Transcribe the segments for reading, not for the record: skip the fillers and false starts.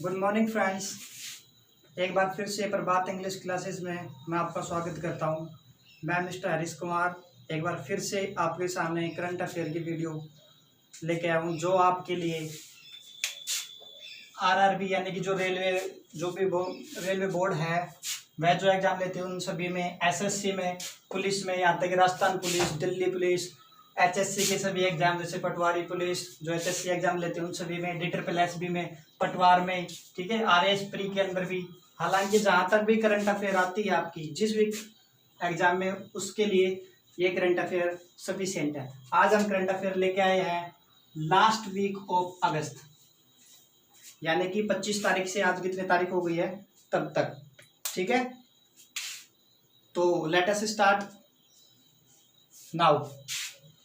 Good morning friends. एक बार फिर से प्रभात इंग्लिश क्लासेस में मैं आपका स्वागत करता हूं। मैं मिस्टर हरीश कुमार एक बार फिर से आपके सामने करंट अफेयर की वीडियो लेके आया हूं, जो आपके लिए आरआरबी यानी कि जो रेलवे बोर्ड है वह जो एग्जाम लेते हैं उन सभी में, एसएससी में, पुलिस में, यहाँ तक कि Rajasthan police, Delhi police, HSC के सभी एग्जाम जैसे पटवारी पुलिस जो एचएससी एग्जाम लेते हैं उन सभी में, DSSB में, पटवार में, ठीक है, आरएएस प्री के अंदर भी। हालांकि जहां तक भी करंट अफेयर आती है आपकी जिस भी एग्जाम में, उसके लिए ये करंट अफेयर सफिशिएंट है। आज हम करंट अफेयर लेके आए हैं लास्ट वीक ऑफ अगस्त, यानी कि 25 तारीख से आज कितने तारीख हो गई है तब तक, ठीक है। तो लेट अस स्टार्ट नाउ।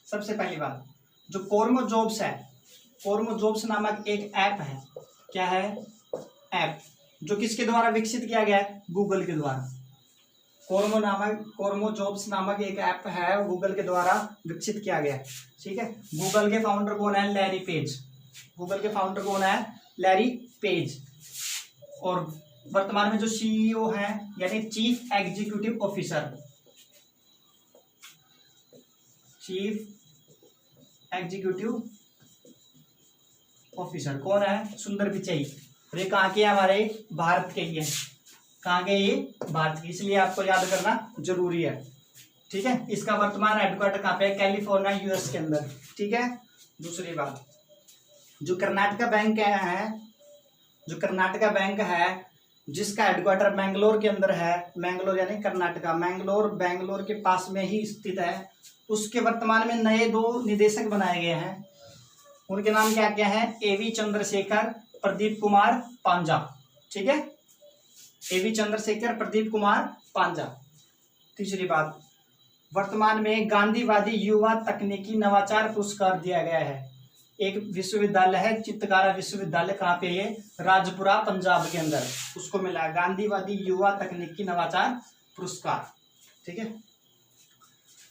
सबसे पहली बात, जो कोर्मो जॉब्स है, कोर्मो जॉब्स नामक एक ऐप है। क्या है? ऐप जो किसके द्वारा विकसित किया गया है? गूगल के द्वारा। कोर्मो जॉब्स नामक एक ऐप है, गूगल के द्वारा विकसित किया गया है, ठीक है। गूगल के फाउंडर कौन है? Larry page. गूगल के फाउंडर कौन है? Larry page. और वर्तमान में जो CEO है यानी chief executive officer, chief executive officer कौन है? सुंदर पिचई। और ये कहाँ के? हमारे भारत के ही है। कहाँ के? ये भारत के, इसलिए आपको याद करना जरूरी है, ठीक है। इसका वर्तमान हेडक्वार्टर कहाँ पे है? कैलिफोर्निया US के अंदर, ठीक है। दूसरी बात, जो कर्नाटका बैंक है जिसका हेडक्वार्टर मैंगलोर के अंदर है, मैंगलोर यानी कर्नाटका, बैंगलोर के पास में ही स्थित है। उसके वर्तमान में नए 2 निदेशक बनाए गए हैं। उनके नाम क्या क्या है? AV चंद्रशेखर, प्रदीप कुमार पांजा, ठीक है। AV चंद्रशेखर, प्रदीप कुमार पांजा। तीसरी बात, वर्तमान में गांधीवादी युवा तकनीकी नवाचार पुरस्कार दिया गया है। एक विश्वविद्यालय है, चित्रकारा विश्वविद्यालय, कहाँ पे? ये राजपुरा पंजाब के अंदर, उसको मिला है गांधीवादी युवा तकनीकी नवाचार पुरस्कार, ठीक है।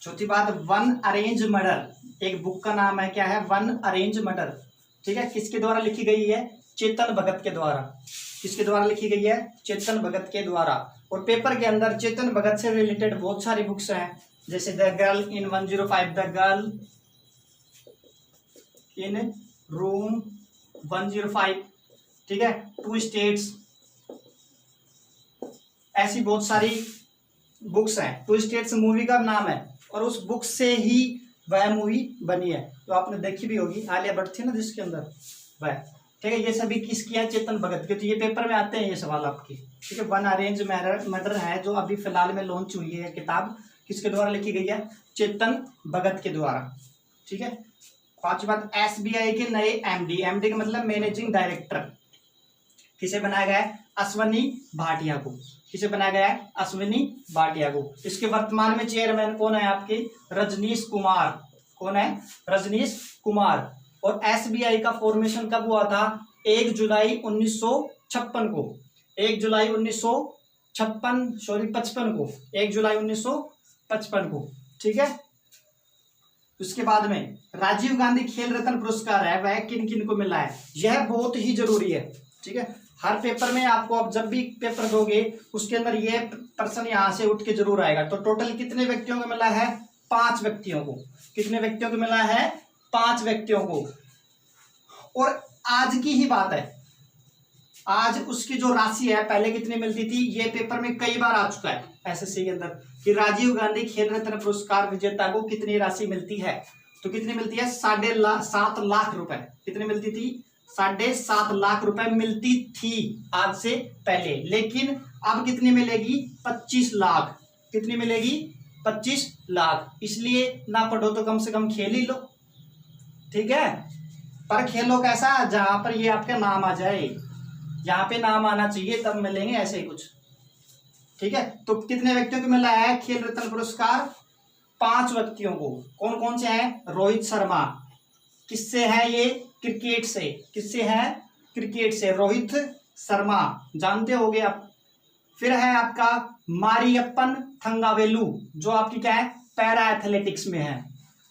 चौथी बात, वन अरेंज मर्डर, एक बुक का नाम है। क्या है? वन अरेंज मर्डर, ठीक है। किसके द्वारा लिखी गई है? चेतन भगत के द्वारा। किसके द्वारा लिखी गई है? चेतन भगत के द्वारा। और पेपर के अंदर चेतन भगत से रिलेटेड बहुत सारी बुक्स हैं, जैसे the girl in 105, the girl in room 105, ठीक है, 2 स्टेट्स, ऐसी बहुत सारी बुक्स हैं। 2 स्टेट्स मूवी का नाम है और उस बुक से ही वह मूवी बनी है, तो आपने देखी भी होगी, आलिया भट्ट थी ना जिसके अंदर वह, ठीक है। ये सभी किसकी है? चेतन भगत के। तो ये पेपर में आते हैं ये सवाल आपके, ठीक है। वन अरेंज मर्डर है जो अभी फिलहाल में लॉन्च हुई है किताब, किसके द्वारा लिखी गई है? चेतन भगत के द्वारा, ठीक है। 5वीं बात, SBI के नए MD का मतलब मैनेजिंग डायरेक्टर किसे बनाया गया है? अश्वनी भाटिया को। किसे बनाया गया है? अश्विनी भाटिया को। इसके वर्तमान में चेयरमैन कौन है आपके? रजनीश कुमार। कौन है? रजनीश कुमार। और SBI का फॉर्मेशन कब हुआ था? 1 जुलाई 1956 को। 1 जुलाई 1955 को, 1 जुलाई 1955 को, ठीक है। उसके बाद में राजीव गांधी खेल रत्न पुरस्कार है, वह किन किन को मिला है? यह बहुत ही जरूरी है, ठीक है। हर पेपर में आपको, आप जब भी पेपर दोगे उसके अंदर ये प्रश्न यहां से उठ के जरूर आएगा। तो टोटल कितने व्यक्तियों को मिला है? 5 व्यक्तियों को। कितने व्यक्तियों को मिला है? 5 व्यक्तियों को। और आज की ही बात है, आज उसकी जो राशि है, पहले कितनी मिलती थी, ये पेपर में कई बार आ चुका है SSC के अंदर कि राजीव गांधी खेल रत्न पुरस्कार विजेता को कितनी राशि मिलती है। तो कितनी मिलती है? 7.5 लाख रुपए। कितनी मिलती थी? 7.5 लाख रुपए मिलती थी आज से पहले, लेकिन अब कितनी मिलेगी? 25 लाख। कितनी मिलेगी? 25 लाख। इसलिए ना पढ़ो तो कम से कम खेल ही लो, ठीक है। पर खेलो कैसा? जहां पर ये आपका नाम आ जाए, यहाँ पे नाम आना चाहिए तब मिलेंगे, ऐसे ही कुछ, ठीक है। तो कितने व्यक्तियों को मिला है खेल रत्न पुरस्कार? 5 व्यक्तियों को। कौन कौन से हैं? रोहित शर्मा। किससे है ये? क्रिकेट से। किससे है? क्रिकेट से। रोहित शर्मा जानते होगे आप। फिर है आपका मारियप्पन थंगावेलु, जो आपकी क्या है? पैरा एथलेटिक्स में है,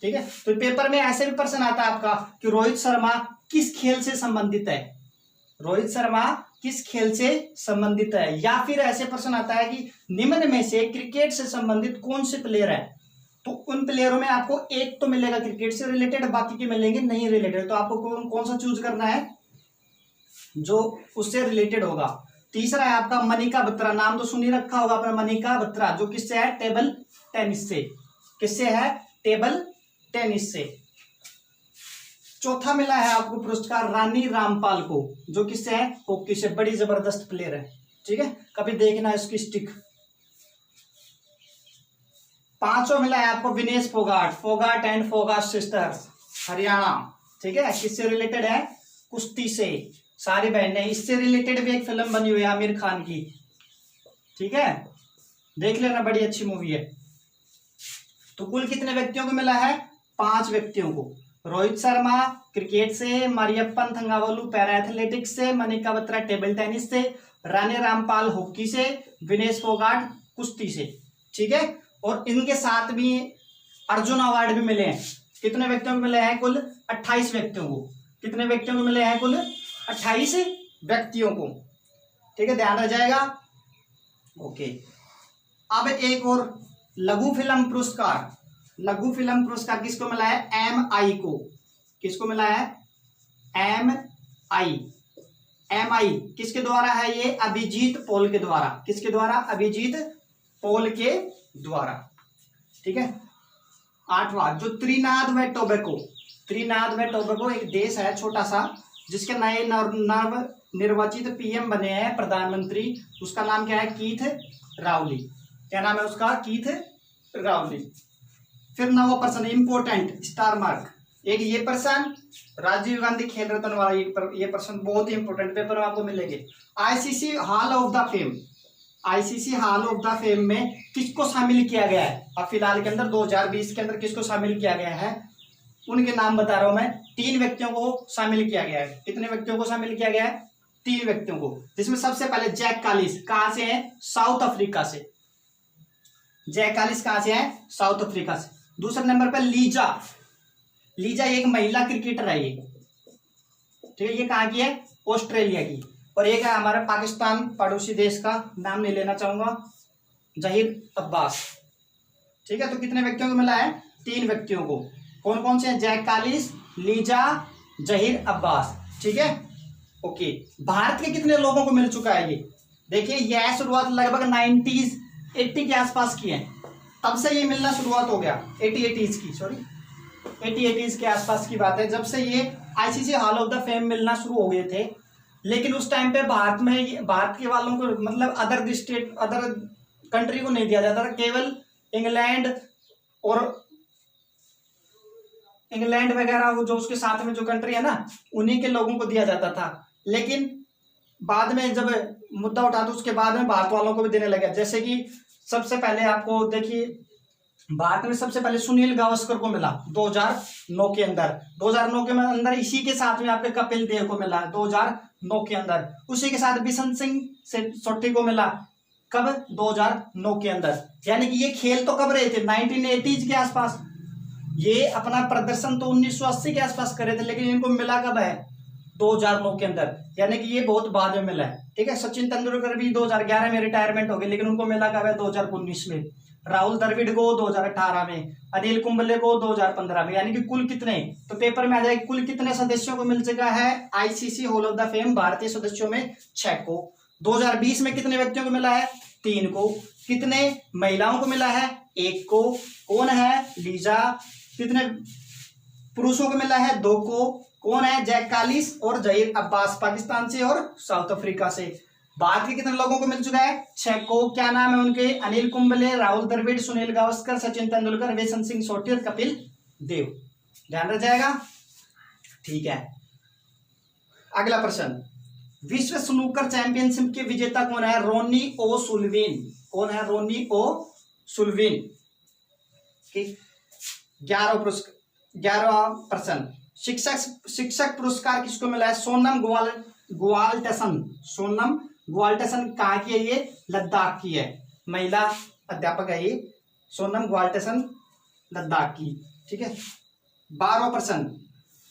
ठीक है। तो पेपर में ऐसे भी प्रश्न आता है आपका कि रोहित शर्मा किस खेल से संबंधित है? रोहित शर्मा किस खेल से संबंधित है, या फिर ऐसे प्रश्न आता है कि निम्न में से क्रिकेट से संबंधित कौन से प्लेयर है, तो उन प्लेयरों में आपको एक तो मिलेगा क्रिकेट से रिलेटेड, बाकी के मिलेंगे नहीं रिलेटेड, तो आपको कौन सा चूज करना है जो उससे रिलेटेड होगा। तीसरा है आपका मनिका बत्रा, नाम तो सुन ही रखा होगा अपना, मनिका बत्रा, जो किससे है, टेबल टेनिस से। किससे है, टेबल टेनिस से। चौथा मिला है आपको पुरस्कार रानी रामपाल को, जो किससे है, हॉकी से, बड़ी जबरदस्त प्लेयर है, ठीक है, कभी देखना इसकी स्टिक। पांचवा मिला है आपको विनेश फोगाट, फोगाट एंड फोगाट सिस्टर्स, हरियाणा, ठीक है, किससे रिलेटेड है, कुश्ती से, सारी बहनें। इससे रिलेटेड भी एक फिल्म बनी हुई है आमिर खान की, ठीक है, देख लेना, बड़ी अच्छी मूवी है। तो कुल कितने व्यक्तियों को मिला है, 5 व्यक्तियों को। रोहित शर्मा क्रिकेट से, मरियप्पन थंगावलु पैरा एथलेटिक्स से, मनिका बत्रा टेबल टेनिस से, रानी रामपाल हॉकी से, विनेश फोगाट कुश्ती से, ठीक है। और इनके साथ भी अर्जुन अवार्ड भी मिले हैं। कितने व्यक्तियों को मिले हैं, कुल 28 व्यक्तियों को। कितने व्यक्तियों को मिले हैं, कुल 28 व्यक्तियों को, ठीक है, ध्यान रह जाएगा। ओके, अब एक और लघु फिल्म पुरस्कार, लघु फिल्म पुरस्कार किसको मिला है, MI को। किसको मिला है, MI। MI किसके द्वारा है, ये अभिजीत पॉल के द्वारा। किसके द्वारा, अभिजीत पॉल के द्वारा, ठीक है। 8वां, जो त्रिनाद व टोबैको, त्रिनाद व टोबैको एक देश है छोटा सा, जिसके नए नव निर्वाचित PM बने हैं प्रधानमंत्री, उसका नाम क्या है, कीथ रावली। क्या नाम है उसका, कीथ रावली। फिर 9वां पर्सन, इंपोर्टेंट स्टार मार्क, एक ये पर्सन, राजीव गांधी खेल रत्न वाला ये पर्सन बहुत ही इंपोर्टेंट, पेपर में आपको मिलेंगे। ICC hall of the fame, ICC hall of the fame में किसको शामिल किया गया है, अब फिलहाल के अंदर 2020 के अंदर किसको शामिल किया गया है, उनके नाम बता रहा हूं मैं। 3 व्यक्तियों को शामिल किया गया है। कितने व्यक्तियों को शामिल किया गया है, 3 व्यक्तियों को, जिसमें सबसे पहले जैक कालिस, कहां से है, साउथ अफ्रीका से। जैक कालिस कहां से है, साउथ अफ्रीका से। दूसरे नंबर पर लीजा, लीजा एक महिला क्रिकेटर है ये, ठीक है, ये कहां की है, ऑस्ट्रेलिया की। और एक है हमारा पाकिस्तान पड़ोसी देश का, नाम नहीं लेना चाहूंगा, जहीर अब्बास, ठीक है। तो कितने व्यक्तियों को मिला है, 3 व्यक्तियों को। कौन कौन से हैं, जैक कालिस, लीजा, जहीर अब्बास, ठीक है। ओके, भारत के कितने लोगों को मिल चुका है ये, देखिए, यह शुरुआत लगभग 90s 80 के आसपास की है, तब से ये मिलना शुरुआत हो गया, 80s की, सॉरी 80s के आसपास की बात है, जब से ये ICC hall of the fame मिलना शुरू हो गए थे। लेकिन उस टाइम पे भारत में, भारत के वालों को, मतलब अदर स्टेट, अदर कंट्री को नहीं दिया जाता था, केवल इंग्लैंड और इंग्लैंड वगैरह वो जो उसके साथ में जो कंट्री है ना, उन्हीं के लोगों को दिया जाता था। लेकिन बाद में जब मुद्दा उठा तो उसके बाद में भारत वालों को भी देने लगा। जैसे कि सबसे पहले आपको देखिए, भारत में सबसे पहले सुनील गावस्कर को मिला 2009 के अंदर, 2009 के अंदर। इसी के साथ में आपके कपिल देव को मिला 2009 के अंदर। उसी के साथ बिशन सिंह सोट्टी को मिला कब, 2009 के अंदर। यानी कि ये खेल तो कब रहे थे, 1980s के आसपास। ये अपना प्रदर्शन तो 1980 के आसपास करे थे, लेकिन इनको मिला कब है, 2009 के अंदर। यानी कि ये बहुत बाद में मिला है, ठीक है। सचिन तेंदुलकर भी 2011 में रिटायरमेंट हो गए, लेकिन उनको मिला कब है, 2019 में। राहुल द्रविड़ को 2018 में, अनिल कुंबले को 2015 में। यानी कि कुल कितने, तो पेपर में आ जाएगा, कुल कितने सदस्यों को मिल चुका है ICC hall of the fame, भारतीय सदस्यों में 6 को। 2020 में कितने व्यक्तियों को मिला है, 3 को। कितने महिलाओं को मिला है, 1 को। कौन है, लीजा। कितने पुरुषों को मिला है, 2 को। कौन है, जैक कालिस और जहीर अब्बास, पाकिस्तान से और साउथ अफ्रीका से। भारत के कितने लोगों को मिल चुका है, 6 को। क्या नाम है उनके, अनिल कुंबले, राहुल द्रविड़, सुनील गावस्कर, सचिन तेंदुलकर, बिशन सिंह सोटी और कपिल देव। ध्यान रख जाएगा, ठीक है। अगला प्रश्न, विश्व स्नूकर चैंपियनशिप के विजेता कौन है, रोनी ओ सुल्विन। कौन है, रोनी ओ सुल्विन। 11वां प्रश्न, शिक्षक पुरस्कार किसको मिला है, सोनम ग्वाल्टसन। सोनम ग्वाल्टसन कहाँ की है, ये लद्दाख की है, महिला अध्यापक है ये, सोनम ग्वाल्टसन लद्दाख की, ठीक है। 12वां प्रश्न,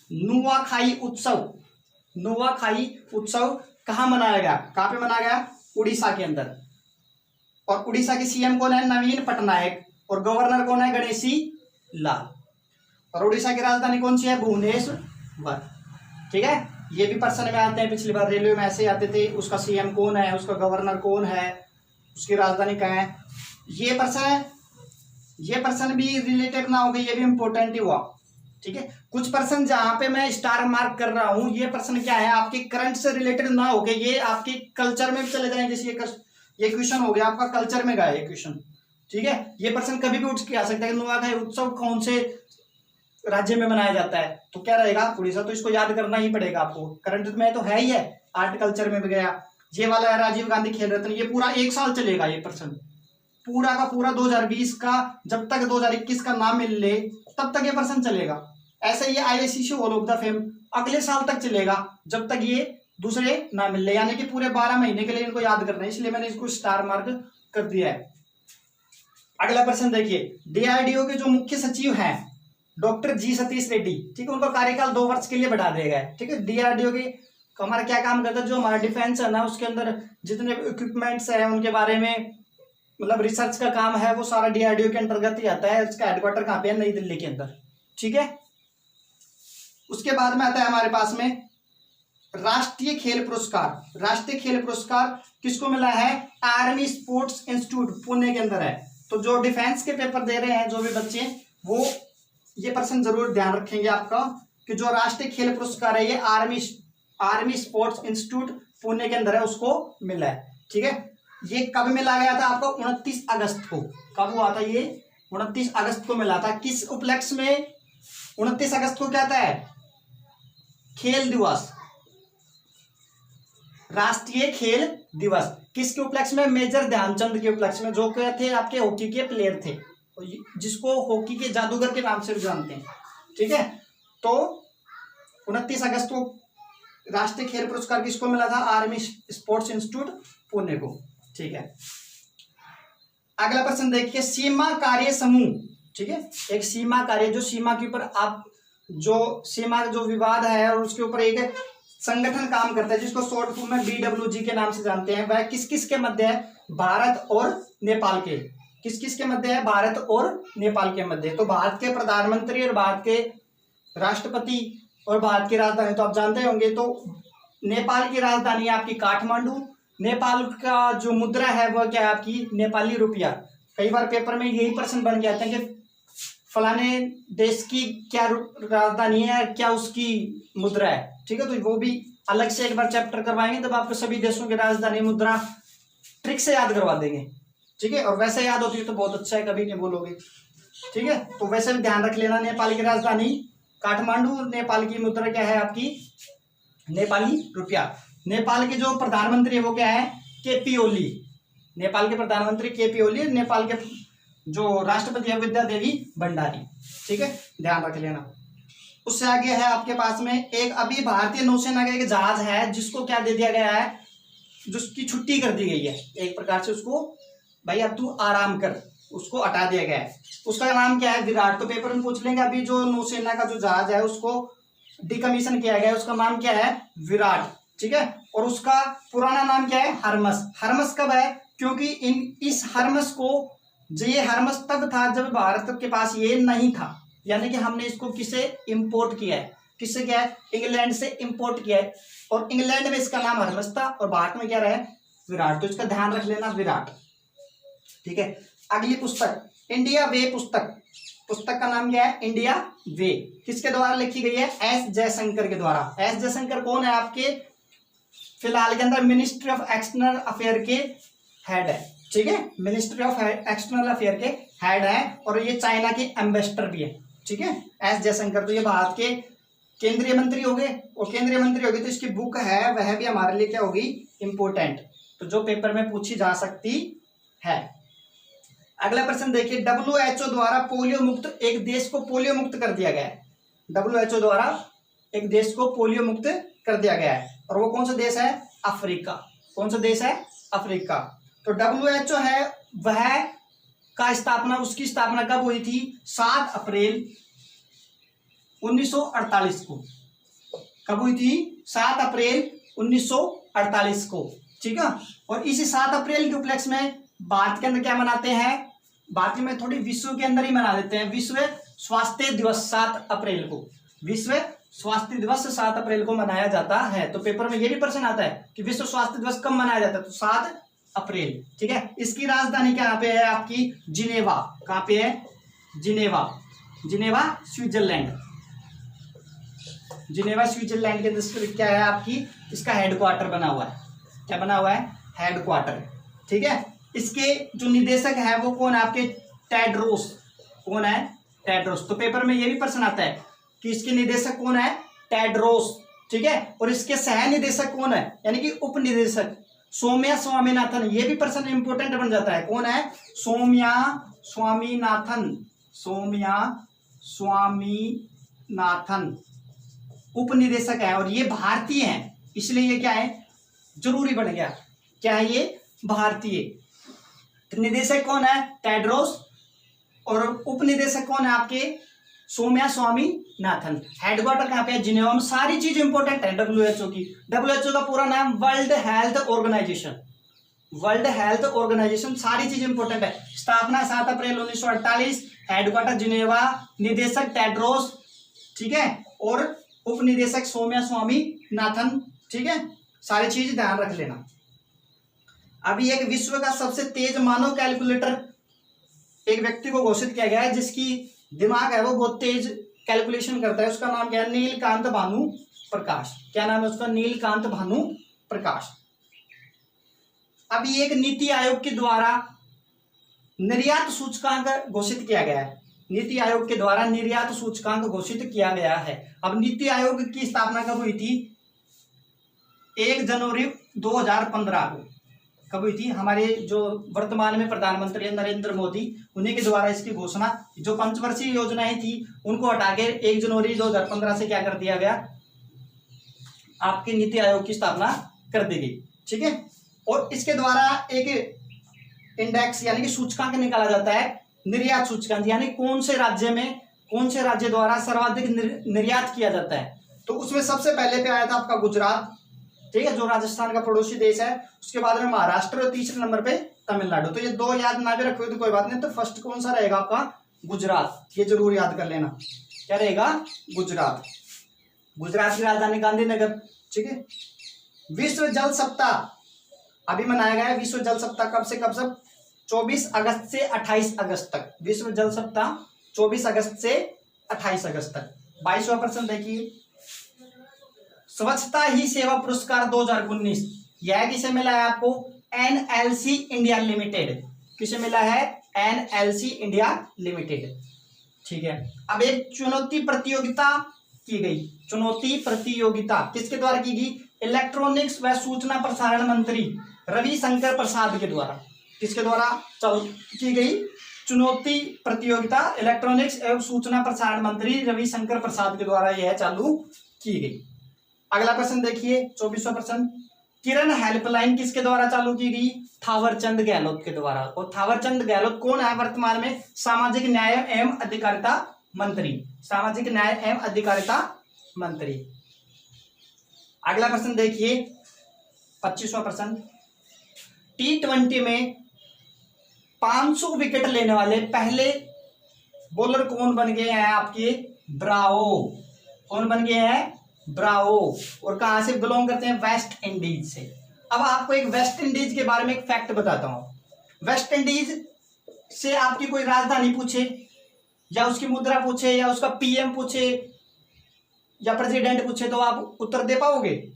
नुआखाई उत्सव कहाँ मनाया गया, कहाँ पे मनाया गया, उड़ीसा के अंदर। और उड़ीसा के सीएम कौन है, नवीन पटनायक, और गवर्नर कौन है, गणेशी लाल। और उड़ीसा की राजधानी कौन सी है, भुवनेश्वर। ठीक है, ये भी प्रश्न में आते हैं, पिछली बार रेलवे में ऐसे आते थे, उसका सीएम कौन है, उसका गवर्नर कौन है, उसकी राजधानी कहाँ है। ये प्रश्न भी रिलेटेड ना हो गए, ये भी इंपॉर्टेंट ही हुआ। ठीक है, कुछ प्रश्न जहां पे मैं स्टार मार्क कर रहा हूं, ये प्रश्न क्या है, आपके करंट से रिलेटेड ना हो गए, ये आपके कल्चर में भी चले जाएंगे। जैसे ये क्वेश्चन हो गया आपका कल्चर में गया ये क्वेश्चन। ठीक है, ये प्रश्न कभी भी उठ के आ सकता है। नुआखाई उत्सव कौन से राज्य में मनाया जाता है, तो क्या रहेगा, उड़ीसा। तो इसको याद करना ही पड़ेगा आपको, करंट में तो है ही है, आर्ट कल्चर में भी गया। ये वाला है राजीव गांधी खेल रत्न, ये पूरा 1 साल चलेगा ये प्रश्न, पूरा का पूरा 2020 का, जब तक 2021 का नाम मिल ले तब तक ये प्रश्न चलेगा। ऐसे ये IICC hall of the fame अगले साल तक चलेगा, जब तक ये दूसरे ना मिल ले, यानी कि पूरे 12 महीने के लिए इनको याद करना है, इसलिए मैंने इसको स्टार मार्क कर दिया है। अगला प्रश्न देखिए, DRDO के जो मुख्य सचिव हैं डॉक्टर जी सतीश रेड्डी, ठीक है, उनका कार्यकाल 2 वर्ष के लिए बढ़ा दिया गया है। ठीक है, DRDO के हमारा क्या काम करता है, जो हमारा डिफेंस है ना, उसके अंदर जितने इक्विपमेंट्स हैं उनके बारे में मतलब रिसर्च का काम है, वो सारा DRDO के अंतर्गत ही आता है। उसका हेडक्वार्टर कहाँ पे है, नई दिल्ली के अंदर। ठीक है, उसके बाद में आता है हमारे पास में राष्ट्रीय खेल पुरस्कार। राष्ट्रीय खेल पुरस्कार किसको मिला है, आर्मी स्पोर्ट्स इंस्टीट्यूट पुणे के अंदर है। तो जो डिफेंस के पेपर दे रहे हैं जो भी बच्चे, वो ये प्रश्न जरूर ध्यान रखेंगे आपका कि जो राष्ट्रीय खेल पुरस्कार है ये आर्मी स्पोर्ट्स इंस्टीट्यूट पुणे के अंदर है, उसको मिला है। ठीक है, ये कब मिला गया था आपको, 29 अगस्त को। कब हुआ था ये, 29 अगस्त को मिला था। किस उपलक्ष्य में, 29 अगस्त को क्या था, खेल दिवस, राष्ट्रीय खेल दिवस। किसके उपलक्ष्य में, मेजर ध्यानचंद के उपलक्ष्य में, जो क्या थे आपके हॉकी के प्लेयर थे, जिसको हॉकी के जादूगर के नाम से भी जानते हैं। ठीक है, तो 29 अगस्त को राष्ट्रीय खेल पुरस्कार किसको मिला था, आर्मी स्पोर्ट्स इंस्टीट्यूट पुणे को। ठीक है, अगला प्रश्न देखिए, सीमा कार्य समूह। ठीक है, एक सीमा कार्य, जो सीमा के ऊपर आप जो सीमा जो विवाद है और उसके ऊपर एक संगठन काम करता है, जिसको शॉर्ट फॉर्म में BWG के नाम से जानते हैं, वह किस किस के मध्य है, भारत और नेपाल के। किस किस के मध्य है, भारत और नेपाल के मध्य। तो भारत के प्रधानमंत्री और भारत के राष्ट्रपति और भारत की राजधानी तो आप जानते होंगे। तो नेपाल की राजधानी है आपकी काठमांडू। नेपाल का जो मुद्रा है वह क्या है आपकी, नेपाली रुपया। कई बार पेपर में यही प्रश्न बन गया था कि फलाने देश की क्या राजधानी है, क्या उसकी मुद्रा है। ठीक है, तो वो भी अलग से एक बार चैप्टर करवाएंगे, तब आपको सभी देशों की राजधानी मुद्रा ट्रिक से याद करवा देंगे। ठीक है, और वैसे याद होती है तो बहुत अच्छा है, कभी नहीं बोलोगे। ठीक है, तो वैसे भी ध्यान रख लेना, नेपाल की राजधानी काठमांडू, नेपाल की मुद्रा क्या है आपकी, नेपाली रुपया। नेपाल के जो प्रधानमंत्री है वो क्या है, KP ओली। नेपाल के प्रधानमंत्री KP ओली, नेपाल के जो राष्ट्रपति है विद्या देवी भंडारी। ठीक है, ध्यान रख लेना। उससे आगे है आपके पास में एक अभी भारतीय नौसेना का एक जहाज है, जिसको क्या दे दिया गया है, जिसकी छुट्टी कर दी गई है एक प्रकार से, उसको भाई अब तू आराम कर, उसको हटा दिया गया है। उसका नाम क्या है, विराट। तो पेपर में पूछ लेंगे, अभी जो नौसेना का जो जहाज है उसको डिकमीशन किया गया है, उसका नाम क्या है, विराट। ठीक है, और उसका पुराना नाम क्या है, हरमस। हरमस कब है, क्योंकि इस हरमस को, ये हरमस तब था जब भारत के पास ये नहीं था, यानी कि हमने इसको किसे इंपोर्ट किया है, किससे किया है, इंग्लैंड से इंपोर्ट किया है, और इंग्लैंड में इसका नाम हरमस था और भारत में क्या रहा है, विराट। तो इसका ध्यान रख लेना, विराट। ठीक है, अगली पुस्तक इंडिया वे पुस्तक। पुस्तक का नाम क्या है, इंडिया वे। किसके द्वारा लिखी गई है, S जयशंकर के द्वारा। S जयशंकर कौन है आपके फिलहाल के अंदर मिनिस्ट्री ऑफ एक्सटर्नल अफेयर के हेड है। ठीक है, मिनिस्ट्री ऑफ एक्सटर्नल अफेयर के हेड है, और ये चाइना के एम्बेसडर भी है। ठीक है, S जयशंकर। तो ये भारत के केंद्रीय मंत्री हो गए, और केंद्रीय मंत्री हो गए तो इसकी बुक है वह भी हमारे लिए क्या होगी, इंपोर्टेंट, तो जो पेपर में पूछी जा सकती है। अगला प्रश्न देखिए, WHO द्वारा पोलियो मुक्त एक देश को पोलियो मुक्त कर दिया गया है। WHO द्वारा एक देश को पोलियो मुक्त कर दिया गया है, और वो कौन सा देश है, अफ्रीका। कौन सा देश है, अफ्रीका। तो WHO है वह का स्थापना, उसकी स्थापना कब हुई थी, 7 अप्रैल 1948 को। कब हुई थी, 7 अप्रैल 1948 को, ठीक है। और इसी 7 अप्रैल के उपलक्ष्य में भारत के अंदर क्या मनाते हैं, भारत में थोड़ी विश्व के अंदर ही मना देते हैं, विश्व स्वास्थ्य दिवस 7 अप्रैल को, विश्व स्वास्थ्य दिवस 7 अप्रैल को मनाया जाता है। तो पेपर में ये भी प्रश्न आता है कि विश्व स्वास्थ्य दिवस कब मनाया जाता है, तो 7 अप्रैल, ठीक है। इसकी राजधानी क्या पे है आपकी, जिनेवा। कहां पे है, Geneva, Geneva Switzerland, Geneva Switzerland के अंदर क्या है आपकी, इसका हेडक्वार्टर बना हुआ है, क्या बना हुआ है, हेडक्वार्टर, ठीक है। इसके जो निदेशक है वो कौन है आपके, टेड्रोस, कौन है, टेड्रोस। तो पेपर में ये भी प्रश्न आता है कि इसके निदेशक कौन है, टेड्रोस, ठीक है। और इसके सह निदेशक कौन है, यानी कि उप निदेशक सौम्या स्वामीनाथन। ये भी प्रश्न इंपोर्टेंट बन जाता है, कौन है, सौम्या स्वामीनाथन, सौम्या स्वामीनाथन उप निदेशक है, और ये भारतीय हैं, इसलिए ये क्या है, जरूरी बन गया, क्या है ये, भारतीय। तो निदेशक कौन है, टेड्रोस, और उप निदेशक कौन है आपके, सौम्या स्वामीनाथन। हेडक्वार्टर कहां पे है, जिनेवा में। सारी चीज इंपोर्टेंट है डब्ल्यूएचओ की। डब्ल्यूएचओ का पूरा नाम world health organization, world health organization, सारी चीज इंपोर्टेंट है। स्थापना 7 अप्रैल 1948, हेडक्वार्टर जिनेवा, निदेशक टेड्रोस, ठीक है, और उप निदेशक सौम्या स्वामीनाथन, ठीक है। सारी चीज ध्यान रख लेना। अभी एक विश्व का सबसे तेज मानव कैलकुलेटर एक व्यक्ति को घोषित किया गया है, जिसकी दिमाग है वो बहुत तेज कैलकुलेशन करता है, उसका नाम क्या है, नीलकांत भानु प्रकाश। क्या नाम है उसका, नीलकांत भानु प्रकाश। अभी एक नीति आयोग के द्वारा निर्यात सूचकांक घोषित किया गया है, नीति आयोग के द्वारा निर्यात सूचकांक घोषित किया गया है। अब नीति आयोग की स्थापना कब हुई थी, 1 जनवरी 2015 को, कब हुई थी, हमारे जो वर्तमान में प्रधानमंत्री नरेंद्र मोदी, उन्हीं के द्वारा इसकी घोषणा, जो पंचवर्षीय योजनाएं थी उनको हटाकर 1 जनवरी 2015 से क्या कर दिया गया, आपके नीति आयोग की स्थापना कर दी गई, ठीक है। और इसके द्वारा एक इंडेक्स यानी कि सूचकांक निकाला जाता है, निर्यात सूचकांक, यानी कौन से राज्य में, कौन से राज्य द्वारा सर्वाधिक निर्यात किया जाता है। तो उसमें सबसे पहले पे आया था आपका गुजरात, ठीक है, जो राजस्थान का पड़ोसी देश है। उसके बाद में महाराष्ट्र, और तीसरे नंबर पे तमिलनाडु। तो ये 2 याद ना भी रखो तो कोई बात नहीं। तो फर्स्ट कौन सा रहेगा आपका, गुजरात, ये जरूर याद कर लेना, क्या रहेगा, गुजरात। गुजरात की राजधानी गांधीनगर, ठीक है। विश्व जल सप्ताह अभी मनाया गया है, विश्व जल सप्ताह कब से कब तक, 24 अगस्त से 28 अगस्त तक। विश्व जल सप्ताह 24 अगस्त से 28 अगस्त तक। 22वां प्रश्न देखिए, स्वच्छता ही सेवा पुरस्कार 2019 यह किसे मिला है आपको, एनएलसी इंडिया लिमिटेड। किसे मिला है, एनएलसी इंडिया लिमिटेड, ठीक है। अब एक चुनौती प्रतियोगिता की गई, चुनौती प्रतियोगिता किसके द्वारा की गई, इलेक्ट्रॉनिक्स व सूचना प्रसारण मंत्री रविशंकर प्रसाद के द्वारा। किसके द्वारा की गई, चुनौती प्रतियोगिता इलेक्ट्रॉनिक्स एवं सूचना प्रसारण मंत्री रविशंकर प्रसाद के द्वारा यह चालू की गई। अगला प्रश्न देखिए, 24वां प्रश्न, किरण हेल्पलाइन किसके द्वारा चालू की गई, थावरचंद गहलोत के द्वारा। और थावरचंद गहलोत कौन है वर्तमान में, सामाजिक न्याय एवं अधिकारिता मंत्री, सामाजिक न्याय एवं अधिकारिता मंत्री। अगला प्रश्न देखिए, 25वां प्रश्न, T20 में 500 विकेट लेने वाले पहले बॉलर कौन बन गए हैं आपके, ब्रावो। कौन बन गए हैं, ब्रावो। और कहां से बिलोंग करते हैं, वेस्ट इंडीज से। अब आपको एक वेस्ट इंडीज के बारे में एक फैक्ट बताता हूं। वेस्ट इंडीज से आपकी कोई राजधानी पूछे, या उसकी मुद्रा पूछे, या उसका पीएम पूछे, या प्रेसिडेंट पूछे, तो आप उत्तर दे पाओगे,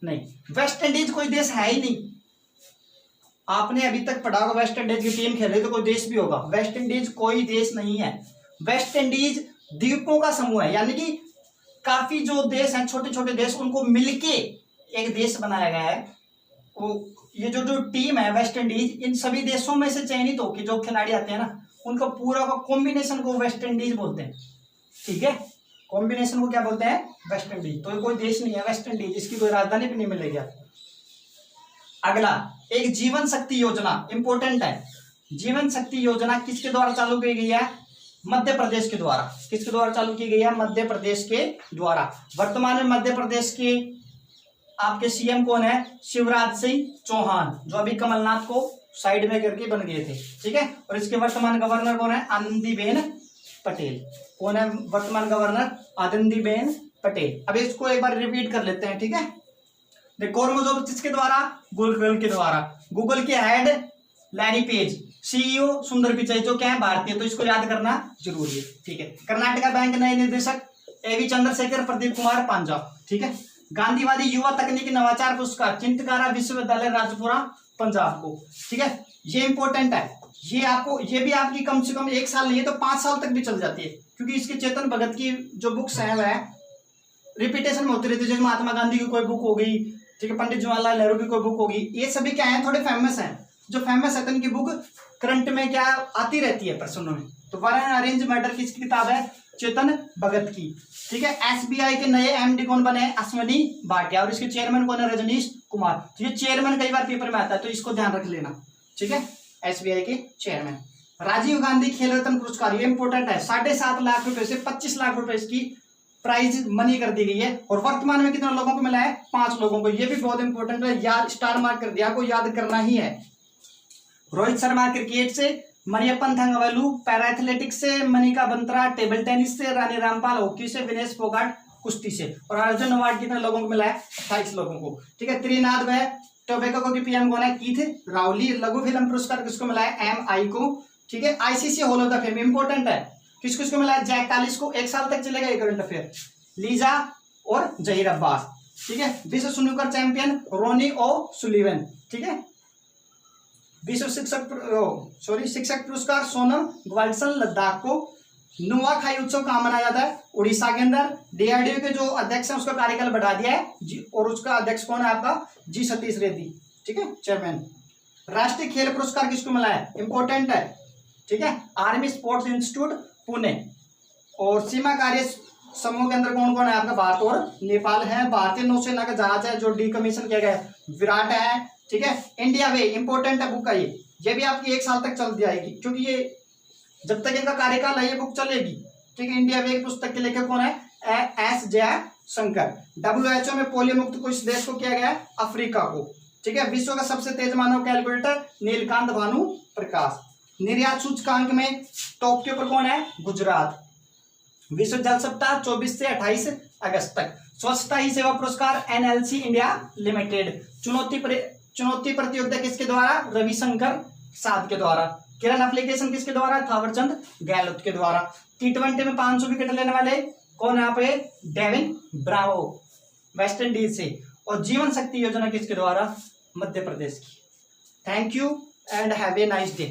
नहीं। वेस्ट इंडीज कोई देश है ही नहीं। आपने अभी तक पढ़ा होगा वेस्ट इंडीज की टीम खेले तो कोई देश भी होगा, वेस्ट इंडीज कोई देश नहीं है। वेस्ट इंडीज द्वीपों का समूह है, यानी कि काफी जो देश हैं, छोटे छोटे देश, उनको मिलके एक देश बनाया गया है। वो ये जो टीम है वेस्ट इंडीज, इन सभी देशों में से चयनित होकर जो खिलाड़ी आते हैं ना, उनका पूरा का कॉम्बिनेशन को वेस्ट इंडीज बोलते हैं, ठीक है। कॉम्बिनेशन को क्या बोलते हैं, वेस्ट इंडीज। तो ये कोई देश नहीं है वेस्ट इंडीज, इसकी कोई राजधानी भी नहीं मिलेगी। अगला, एक जीवन शक्ति योजना इंपोर्टेंट है। जीवन शक्ति योजना किसके द्वारा चालू की गई है, मध्य प्रदेश के द्वारा। किसके द्वारा चालू की गई है, मध्य प्रदेश के द्वारा। वर्तमान में मध्य प्रदेश के आपके सीएम कौन है? शिवराज सिंह चौहान, जो अभी कमलनाथ को साइड में करके बन गए थे, ठीक है। और इसके वर्तमान गवर्नर कौन है? आनंदीबेन पटेल। कौन है वर्तमान गवर्नर? आनंदीबेन पटेल। अब इसको एक बार रिपीट कर लेते हैं, ठीक है। कोरमो जॉब किसके द्वारा? गूगल के द्वारा। गूगल के हेड लैरी पेज, सीईओ सुंदर पिचाई, जो क्या है? भारतीय। तो इसको याद करना जरूरी है, ठीक है। कर्नाटका बैंक नए निदेशक एवी चंद्रशेखर प्रदीप कुमार पांजा, ठीक है। गांधीवादी युवा तकनीकी नवाचार पुरस्कार चिंतकारा विश्वविद्यालय राजपुरा पंजाब को, ठीक है। ये इंपॉर्टेंट है, ये आपको, ये भी आपकी कम से कम 1 साल नहीं है तो 5 साल तक भी चल जाती है, क्योंकि इसके चेतन भगत की जो बुक्स है वह रिपीटेशन में होती रहती है। जैसे महात्मा गांधी की कोई बुक हो गई, ठीक है, पंडित जवाहरलाल नेहरू की कोई बुक होगी, ये सभी क्या है? थोड़े फेमस हैं। जो फेमस है तो इनकी बुक करंट में क्या आती रहती है प्रश्नों में। तो वॉरेन अरेंज मैटर किसकी किताब है? चेतन भगत की, ठीक है। एसबीआई के नए एमडी कौन बने? अश्वनी भाटिया। और इसके चेयरमैन कौन है? रजनीश कुमार। तो ये चेयरमैन कई बार पेपर में आता है, तो इसको ध्यान रख लेना, ठीक है। एसबीआई के चेयरमैन। राजीव गांधी खेल रत्न पुरस्कार, ये इंपॉर्टेंट है। 7.5 लाख रुपए से 25 लाख रुपए इसकी प्राइज मनी कर दी गई है। और वर्तमान में कितने लोगों को मिला है? 5 लोगों को। ये भी बहुत इंपॉर्टेंट है, याद स्टार मार्क कर दिया, को याद करना ही है। रोहित शर्मा क्रिकेट से, मरियप्पन थंगवेलु पैरा एथलेटिक्स से, मनिका बंत्रा टेबल टेनिस से, रानी रामपाल हॉकी से, विनेश फोगाट कुश्ती से। और अर्जुन अवार्ड कितने लोगों को मिला है? 28 लोगों को, ठीक है। त्रिनाद वह टोबैको की पीएम कौन है? कीथ रावली। लघु फिल्म पुरस्कार किसको मिला है? MI को, ठीक है। ICC hall of the fame important है, किसको किसको मिला है? जैक कालिस को, 1 साल तक चलेगा ये करंट अफेयर। लीजा और जहीर अब्बास, ठीक है। विश्व स्नूकर चैंपियन रोनी ओ सुलिवन, ठीक है। विश्व शिक्षक पुरस्कार सोनम ग्वाल्सन लद्दाख को। नुआखाई उत्सव कहाँ मनाया जाता है? उड़ीसा के अंदर। डीआरडीओ के जो अध्यक्ष है उसका कार्यकाल बढ़ा दिया है जी, और उसका अध्यक्ष कौन है आपका? जी सतीश रेड्डी, ठीक है, चेयरमैन। राष्ट्रीय खेल पुरस्कार किसको मिला है? इंपॉर्टेंट है, ठीक है। Army sports institute Pune. और सीमा कार्य समूह के अंदर कौन कौन है आपका? भारत और नेपाल है। भारतीय नौसेना का जहाज है जो डीकमीशन किया गया है, विराट है, ठीक है। इंडिया वे इंपॉर्टेंट है बुक का, ये भी आपकी 1 साल तक चल जाएगी, क्योंकि ये जब तक इनका कार्यकाल है ये बुक चलेगी, ठीक है। इंडिया वे पुस्तक के लेखक कौन है? S जयशंकर। WHO में पोलियो मुक्त किस देश को किया गया है? अफ्रीका को, ठीक है। विश्व का सबसे तेज मानव कैलकुलेटर नीलकांत भानु प्रकाश। निर्यात सूचकांक में टॉप के ऊपर कौन है? गुजरात। विश्व जल सप्ताह 24 से 28 अगस्त तक। स्वच्छता ही सेवा पुरस्कार NLC इंडिया लिमिटेड। चुनौती प्रतियोगिता किसके द्वारा? रविशंकर प्रसाद के द्वारा। किरण एप्लीकेशन किसके द्वारा? थावरचंद गहलोत के द्वारा। T20 में 500 विकेट लेने वाले कौन है यहाँ पे? डेविन ब्रावो, वेस्ट इंडीज से। और जीवन शक्ति योजना किसके द्वारा? मध्य प्रदेश की। Thank you and have a nice day.